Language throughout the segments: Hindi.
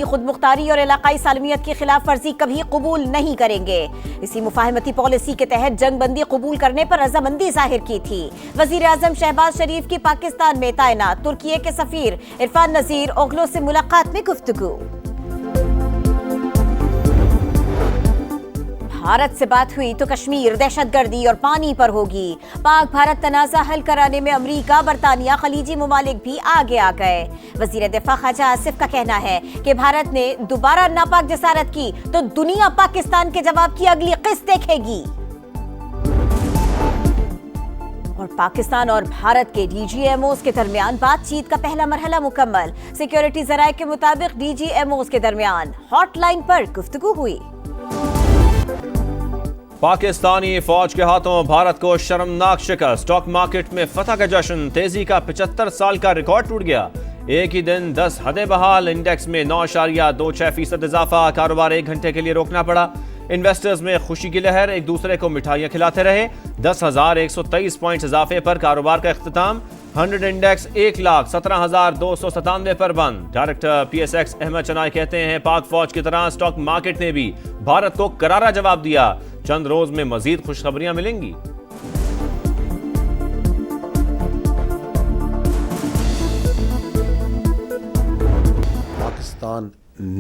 खुद मुख्तारी और इलाकाई सालमियत की खिलाफ वर्जी कभी कबूल नहीं करेंगे। इसी मुफाहमती पॉलिसी के तहत जंग बंदी कबूल करने पर रजामंदी जाहिर की थी। वजीर आजम शहबाज शरीफ की पाकिस्तान में तैनात तुर्की के सफीर इरफान नजीर ओगलो से मुलाकात में गुफ्तगू। भारत से बात हुई तो कश्मीर, दहशतगर्दी और पानी पर होगी। पाक भारत तनाज़ा हल कराने में अमरीका, बरतानिया, खलीजी ममालिक भी आगे आ गए। वजीर दिफा ख्वाजा आसिफ का कहना है कि भारत ने दोबारा नापाक जसारत की तो दुनिया पाकिस्तान के जवाब की अगली किस्त देखेगी। और पाकिस्तान और भारत के डीजीएमओस के दरमियान बातचीत का पहला मरहला मुकम्मल। सिक्योरिटी जराये के मुताबिक डीजीएमओस के दरमियान हॉटलाइन पर गुफ्तगू हुई। पाकिस्तानी फौज के हाथों भारत को शर्मनाक शिकस्त। स्टॉक मार्केट में फतह का जश्न, तेजी का 75 साल का रिकॉर्ड टूट गया। एक ही दिन 10 हदें बहाल, इंडेक्स में 9.26% इजाफा। कारोबार 1 घंटे के लिए रोकना पड़ा। इन्वेस्टर्स में खुशी की लहर, एक दूसरे को मिठाइयां खिलाते रहे। 10,123 पॉइंट इजाफे पर कारोबार का इख्तिताम। 100 इंडेक्स 1,17,297 पर बंद। डायरेक्टर PSX अहमद चनाई कहते हैं पाक फौज की तरह स्टॉक मार्केट ने भी भारत को करारा जवाब दिया। चंद रोज में मजीद खुशखबरियां मिलेंगी। Pakistan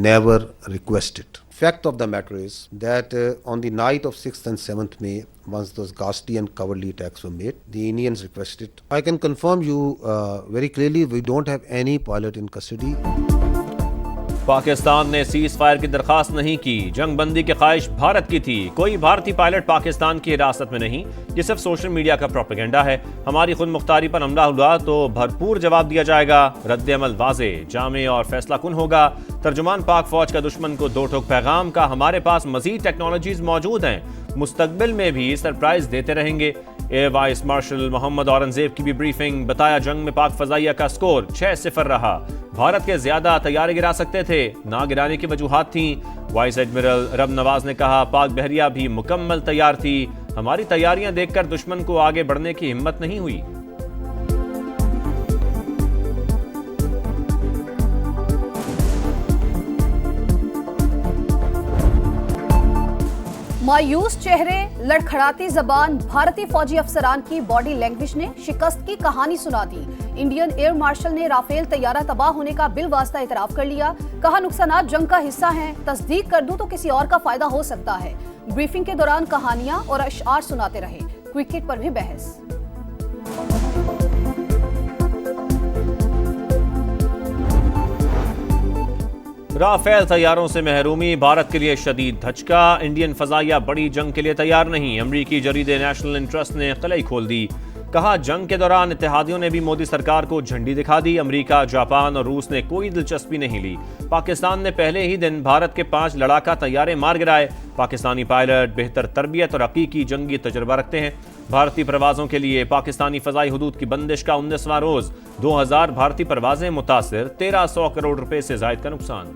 never requested. Fact of the matter is that on the night of 6th and 7th May, once those ghastly and cowardly attacks were made, the Indians requested. I can confirm you very clearly, we don't have any pilot in custody. Pakistan ने सीज फायर की दरखास्त नहीं की। जंग बंदी की ख्वाहिश भारत की थी। कोई भारतीय पायलट पाकिस्तान की हिरासत में नहीं। ये सिर्फ सोशल मीडिया का प्रोपेगेंडा है। हमारी खुद मुख्तारी पर हमला हुआ तो भरपूर जवाब दिया जाएगा। रद्द अमल वाज़े, जामे और फैसला कुन होगा। तर्जुमान पाक फौज का दुश्मन को दो टोक पैगाम का, हमारे पास मजीद टेक्नोलॉजीज मौजूद हैं, मुस्तकबिल में भी सरप्राइज देते रहेंगे। Air vice marshal Mohammad Aurangzeb की भी ब्रीफिंग। बताया जंग में पाक फजाइया का स्कोर 6-0 रहा। भारत के ज्यादा तैयारे गिरा सकते थे, ना गिराने की वजूहात थीं। वाइस एडमिरल रब नवाज ने कहा पाक बहरिया भी मुकम्मल तैयार थी। हमारी तैयारियां देखकर दुश्मन को आगे बढ़ने की हिम्मत नहीं हुई। मायूस चेहरे, लड़खड़ाती जबान, भारतीय फौजी अफसरान की बॉडी लैंग्वेज ने शिकस्त की कहानी सुना दी। इंडियन एयर मार्शल ने राफेल तैयारा तबाह होने का बिलवास्ता इतराफ कर लिया। कहा नुकसानात जंग का हिस्सा हैं, तस्दीक कर दूं तो किसी और का फायदा हो सकता है। ब्रीफिंग के दौरान कहानियां और अशआर सुनाते रहे। क्रिकेट पर भी बहस। राफेल तैयारों से महरूमी भारत के लिए शदीद धचका। इंडियन फजाइया बड़ी जंग के लिए तैयार नहीं। अमरीकी जरीदे नेशनल इंटरेस्ट ने कलई खोल दी। कहा जंग के दौरान इत्तेहादियों ने भी मोदी सरकार को झंडी दिखा दी। अमरीका, जापान और रूस ने कोई दिलचस्पी नहीं ली। पाकिस्तान ने पहले ही दिन भारत के 5 लड़ाका तैयारे मार गिराए। पाकिस्तानी पायलट बेहतर तरबियत और हकीकी जंगी तजुर्बा रखते हैं। भारतीय परवाजों के लिए पाकिस्तानी फजाई हुदूद की बंदिश का 19वां रोज। 2000 भारतीय परवाजें मुतासिर, 1300 करोड़ रुपए से जायद का नुकसान।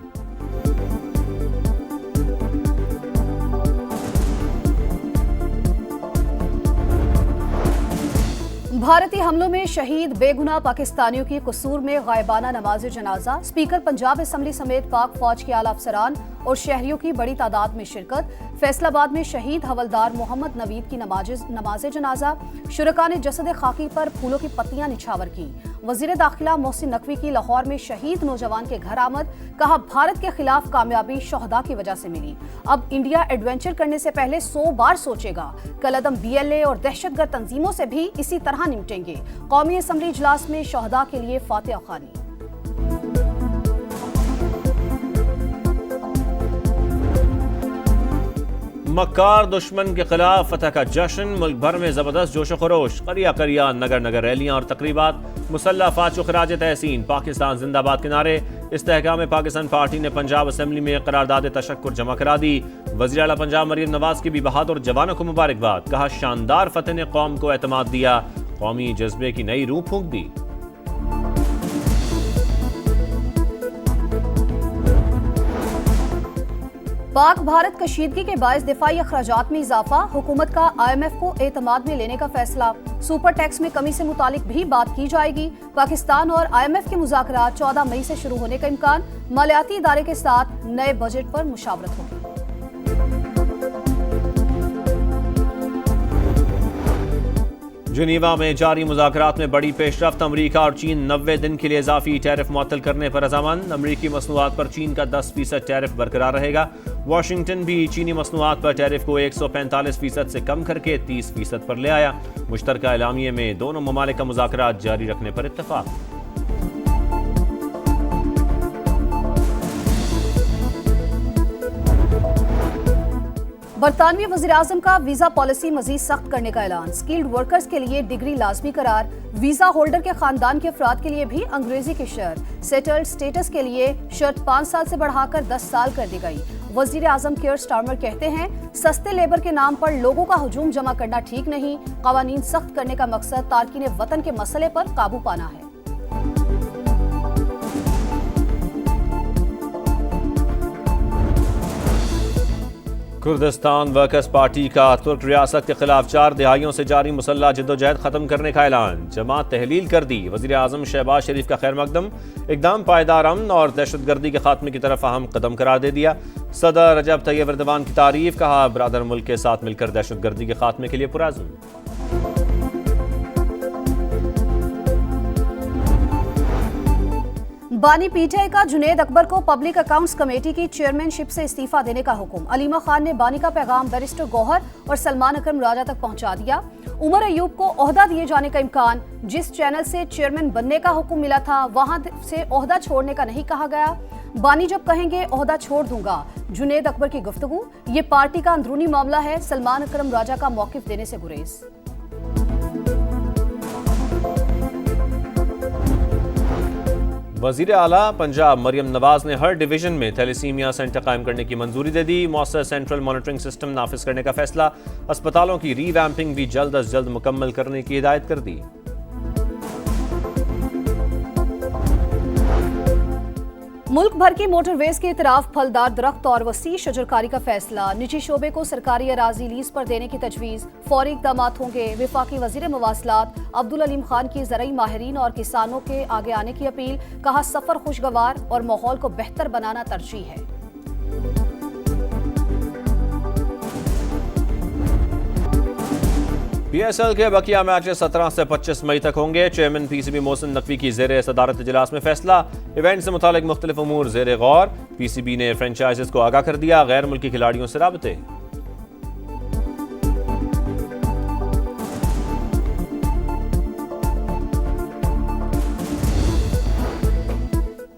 भारतीय हमलों में शहीद बेगुनाह पाकिस्तानियों की कसूर में गायबाना नमाज जनाजा। स्पीकर पंजाब असम्बली समेत पाक फौज के आला अफसरान और शहरियों की बड़ी तादाद में शिरकत। फैसलाबाद में शहीद हवलदार मोहम्मद नवीद की नमाज जनाजा। शुरका ने जसद खाकी पर फूलों की पत्तियां निछावर की। वजीर दाखिला मोहसिन नकवी की लाहौर में शहीद नौजवान के घर आमद। कहा भारत के खिलाफ कामयाबी शोहदा की वजह से मिली। अब इंडिया एडवेंचर करने से पहले 100 बार सोचेगा। कलअदम BLA और दहशतगर्द तंजीमों से भी इसी तरह निपटेंगे। कौमी असम्बली इजलास में शोहदा के लिए फातिहा खानी। मक्कार दुश्मन के खिलाफ फतह का जश्न। मुल्क भर में जबरदस्त जोश खरोश। करिया करिया नगर नगर रैलियां और तकरीबात। मुसल्लह अफवाज को खिराज तहसीन। पाकिस्तान जिंदाबाद के नारे। इस्तेहकाम पाकिस्तान पार्टी ने पंजाब असम्बली में करारदाद तशक्कुर जमा करा दी। वज़ीर आला पंजाब मरियम नवाज की भी बहादुर जवानों को मुबारकबाद। कहा शानदार फतह ने कौम को एतमाद दिया, कौमी जज्बे की नई रूह फूंक दी। पाक भारत कशीदगी के बायस दिफाई अखराजात में इजाफा। हुकूमत का IMF को एतमाद में लेने का फैसला। सुपर टैक्स में कमी से मुतालिक भी बात की जाएगी। पाकिस्तान और IMF के मुज़ाकरात 14 मई से शुरू होने का इम्कान। मालियाती इदारे के साथ नए बजट पर मुशावरत होगी। जिनीवा में जारी मुज़ाकरात में बड़ी पेशरफ्त। अमरीका और चीन 90 दिन के लिए इजाफी टैरिफ मुअत्तल करने पर रज़ामंद। अमरीकी मसनूआत पर चीन का 10% टैरिफ बरकरार रहेगा। वाशिंगटन भी चीनी मसनूआत पर टैरिफ को 145% से कम करके 30% पर ले आया। मुश्तरका एलामिये में दोनों ममालिक का मुज़ाकरात जारी रखने पर इत्तफाक। बरतानवी वज़ीर-ए-आज़म का वीजा पॉलिसी मजीद सख्त करने का ऐलान। स्किल्ड वर्कर्स के लिए डिग्री लाजमी करार। वीजा होल्डर के खानदान के अफराद के लिए भी अंग्रेजी की शर्त। सेटल्ड स्टेटस के लिए शर्त 5 साल से बढ़ाकर 10 साल कर दी गई। वज़ीर-ए-आज़म कीयर स्टारमर कहते हैं, सस्ते लेबर के नाम पर लोगों का हुजूम जमा करना ठीक नहीं। कवानीन सख्त करने का मकसद तारकीन वतन के मसले पर काबू पाना है। कुर्दिस्तान वर्कर्स पार्टी का तुर्क रियासत के खिलाफ 4 दिहाइयों से जारी मुसल्लह जद्दोजहद खत्म करने का ऐलान। जमात तहलील कर दी। वज़ीर आज़म शहबाज शरीफ का खैर मकदम। इक़दाम पायदार अमन और दहशतगर्दी के खात्मे की तरफ अहम कदम करार दे दिया। सदर रजब तैयब एर्दोगान की तारीफ। कहा, ब्रादर मुल्क के साथ मिलकर दहशतगर्दी के खात्मे के लिए पुरअज़्म। बानी पीटीआई का जुनेद अकबर को पब्लिक अकाउंट्स कमेटी की चेयरमैनशिप से इस्तीफा देने का हुक्म। अलीमा खान ने बानी का पैगाम बैरिस्टर गौहर और सलमान अकरम राजा तक पहुंचा दिया। उमर अयूब को ओहदा दिए जाने का इम्कान। जिस चैनल से चेयरमैन बनने का हुक्म मिला था वहां से ओहदा छोड़ने का नहीं कहा गया। बानी जब कहेंगे ओहदा छोड़ दूंगा। जुनेद अकबर की गुफ्तगू। ये पार्टी का अंदरूनी मामला है। सलमान अकरम राजा का मौकिफ देने से गुरेज। वज़ीर आला पंजाब मरियम नवाज ने हर डिवीजन में थैलेसीमिया सेंटर कायम करने की मंजूरी दे दी। मौसर सेंट्रल मॉनिटरिंग सिस्टम नाफिज करने का फैसला। अस्पतालों की रीवैम्पिंग भी जल्द अज जल्द मुकम्मल करने की हिदायत कर दी। मुल्क भर की मोटरवेज के इतराफ फलदार दरख्त और वसी शजरकारी का फैसला। निजी शोबे को सरकारी अराजी लीज पर देने की तजवीज़। फौरी इक़दामात होंगे। वफाकी वज़ीर मवासलात अब्दुल अलीम खान की ज़रई माहिरीन और किसानों के आगे आने की अपील। कहा, सफ़र खुशगवार और माहौल को बेहतर बनाना तरजीह है। PSL के बकिया मैचेस 17 से 25 मई तक होंगे। चेयरमैन PCB मोहसिन नकवी की ज़ेर सदारत इजलास में फैसला। इवेंट से मुतालिक मुख्तलिफ उमूर ज़ेर गौर। PCB ने फ्रेंचाइजेस को आगाह कर दिया। गैर मुल्की खिलाड़ियों से राबते।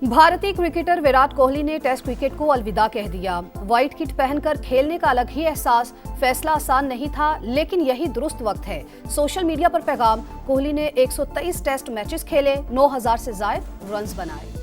भारतीय क्रिकेटर विराट कोहली ने टेस्ट क्रिकेट को अलविदा कह दिया। व्हाइट किट पहनकर खेलने का अलग ही एहसास। फैसला आसान नहीं था, लेकिन यही दुरुस्त वक्त है। सोशल मीडिया पर पैगाम। कोहली ने 123 टेस्ट मैचेस खेले, 9000 से ज्यादा रन्स बनाए।